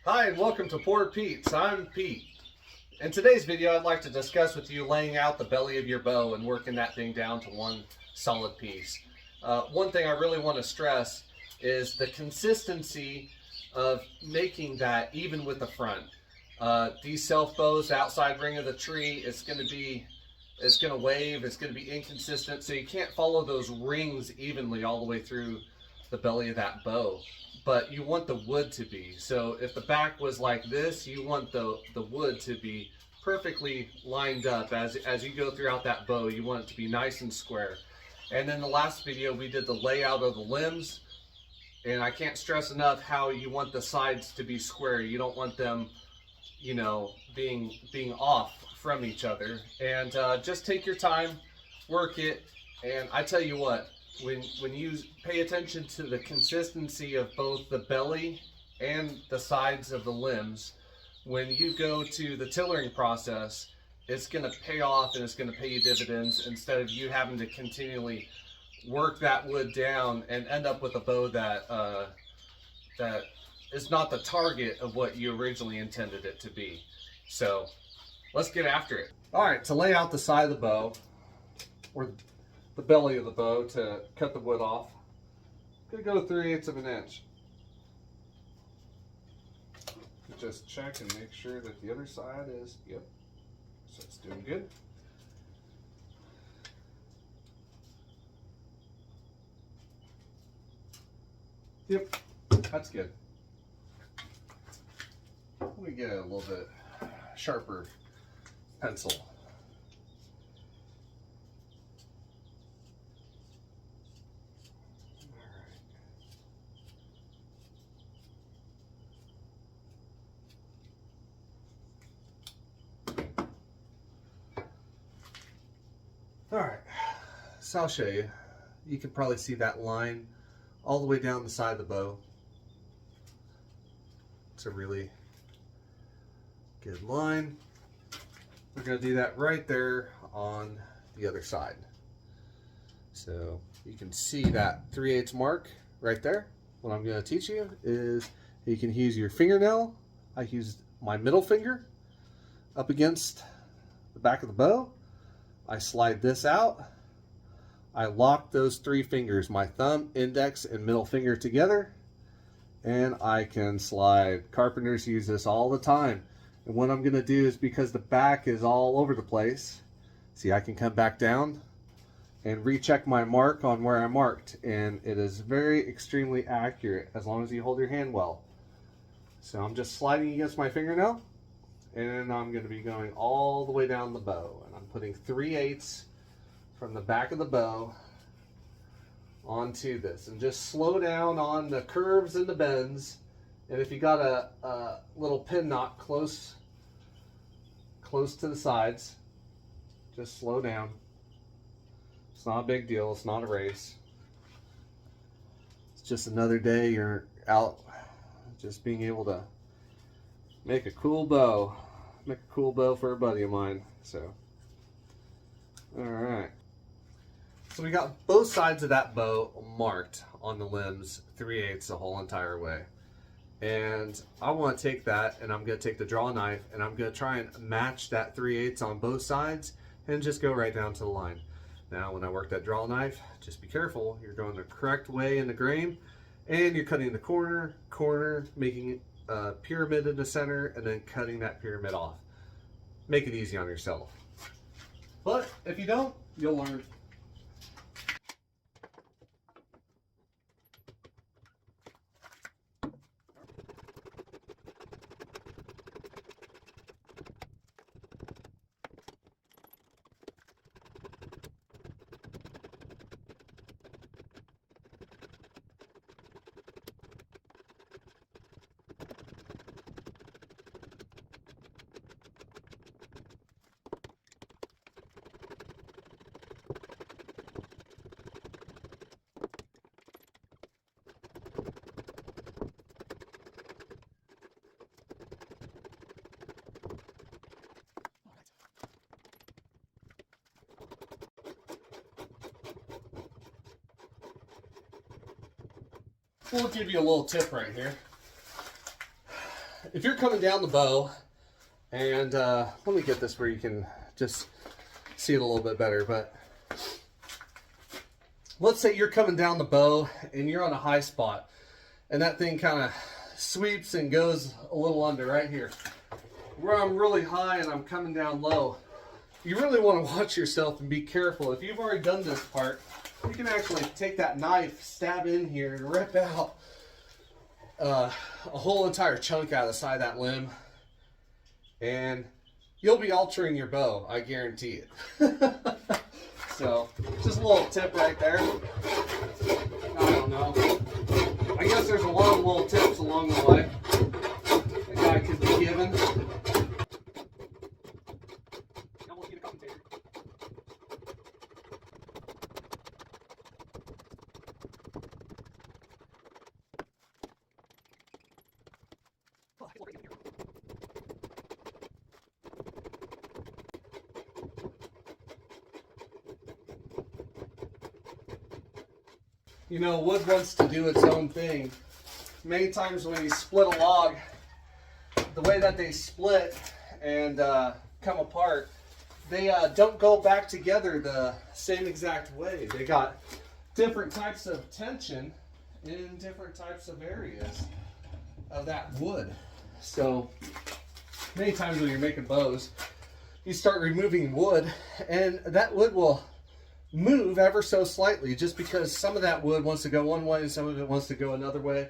Hi and welcome to Poor Pete's. I'm Pete. In today's video I'd like to discuss with you laying out the belly of your bow and working that thing down to one solid piece. One thing I really want to stress is the consistency of making that even with the front. These self bows, the outside ring of the tree, it's going to wave, it's going to be inconsistent, so you can't follow those rings evenly all the way through the belly of that bow. But you want the wood to be. So if the back was like this, you want the wood to be perfectly lined up as you go throughout that bow. You want it to be nice and square. And in the last video, we did the layout of the limbs. And I can't stress enough how you want the sides to be square. You don't want them, you know, being off from each other. And just take your time, work it. And I tell you what, when you pay attention to the consistency of both the belly and the sides of the limbs, when you go to the tillering process, it's going to pay off and it's going to pay you dividends instead of you having to continually work that wood down and end up with a bow that is not the target of what you originally intended it to be. So let's get after it. All right, to lay out the side of the bow, or the belly of the bow, to cut the wood off, I'm gonna go 3/8 of an inch. Just check and make sure that the other side is, yep, so it's doing good. Yep, that's good. Let me get a little bit sharper pencil. All right, so I'll show you. You can probably see that line all the way down the side of the bow. It's a really good line. We're going to do that right there on the other side. So you can see that 3/8 mark right there. What I'm going to teach you is you can use your fingernail. I used my middle finger up against the back of the bow. I slide this out. I lock those three fingers, my thumb, index, and middle finger together, and I can slide. Carpenters use this all the time. And what I'm going to do is, because the back is all over the place, see, I can come back down and recheck my mark on where I marked, and it is very extremely accurate as long as you hold your hand well. So I'm just sliding against my fingernail, and I'm going to be going all the way down the bow, and I'm putting 3/8 from the back of the bow onto this, and just slow down on the curves and the bends. And if you got a little pin knot close to the sides, just slow down. It's not a big deal. It's not a race. It's just another day you're out just being able to make a cool bow. Make a cool bow for a buddy of mine. So, all right. So we got both sides of that bow marked on the limbs 3/8 the whole entire way. And I want to take that, and I'm going to take the draw knife, and I'm going to try and match that 3/8 on both sides and just go right down to the line. Now when I work that draw knife, just be careful. You're going the correct way in the grain, and you're cutting the corner, making a pyramid in the center, and then cutting that pyramid off. Make it easy on yourself. But if you don't, you'll learn. We'll give you a little tip right here. if you're coming down the bow, and let me get this where you can just see it a little bit better, but let's say you're coming down the bow and you're on a high spot, and that thing kind of sweeps and goes a little under right here. Where I'm really high and I'm coming down low, you really want to watch yourself and be careful. If you've already done this part, you can actually take that knife, stab in here, and rip out a whole entire chunk out of the side of that limb, and you'll be altering your bow, I guarantee it. So, just a little tip right there. I don't know. I guess there's a lot of little tips along the way a guy could be given. You know, wood wants to do its own thing. Many times when you split a log, the way that they split and come apart, they don't go back together the same exact way. They got different types of tension in different types of areas of that wood. So many times when you're making bows, you start removing wood, and that wood will move ever so slightly, just because some of that wood wants to go one way and some of it wants to go another way.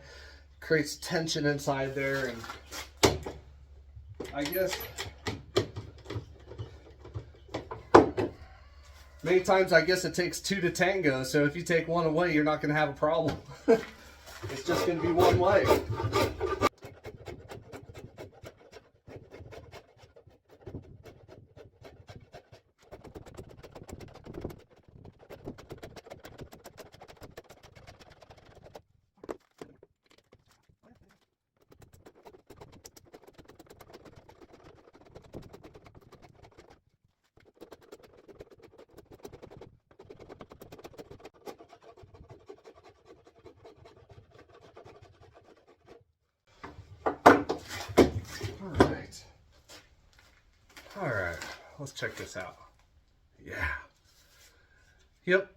Creates tension inside there, and I guess many times it takes two to tango. So if you take one away, you're not going to have a problem. It's just going to be one way. All right, let's check this out. Yeah. Yep.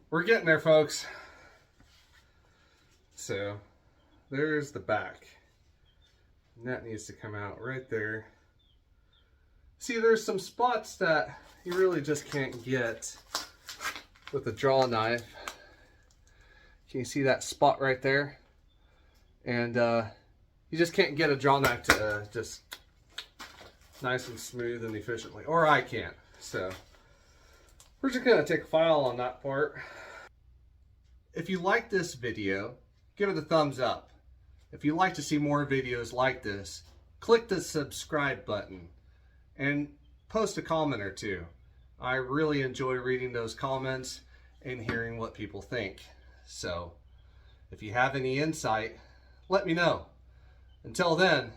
We're getting there, folks. So there's the back. And that needs to come out right there. See, there's some spots that you really just can't get with a draw knife. Can you see that spot right there? And you just can't get a draw knife to just nice and smooth and efficiently, or I can't. So we're just gonna take a file on that part. If you like this video, give it a thumbs up. If you'd like to see more videos like this, click the subscribe button and post a comment or two. I really enjoy reading those comments and hearing what people think. So if you have any insight, let me know. Until then,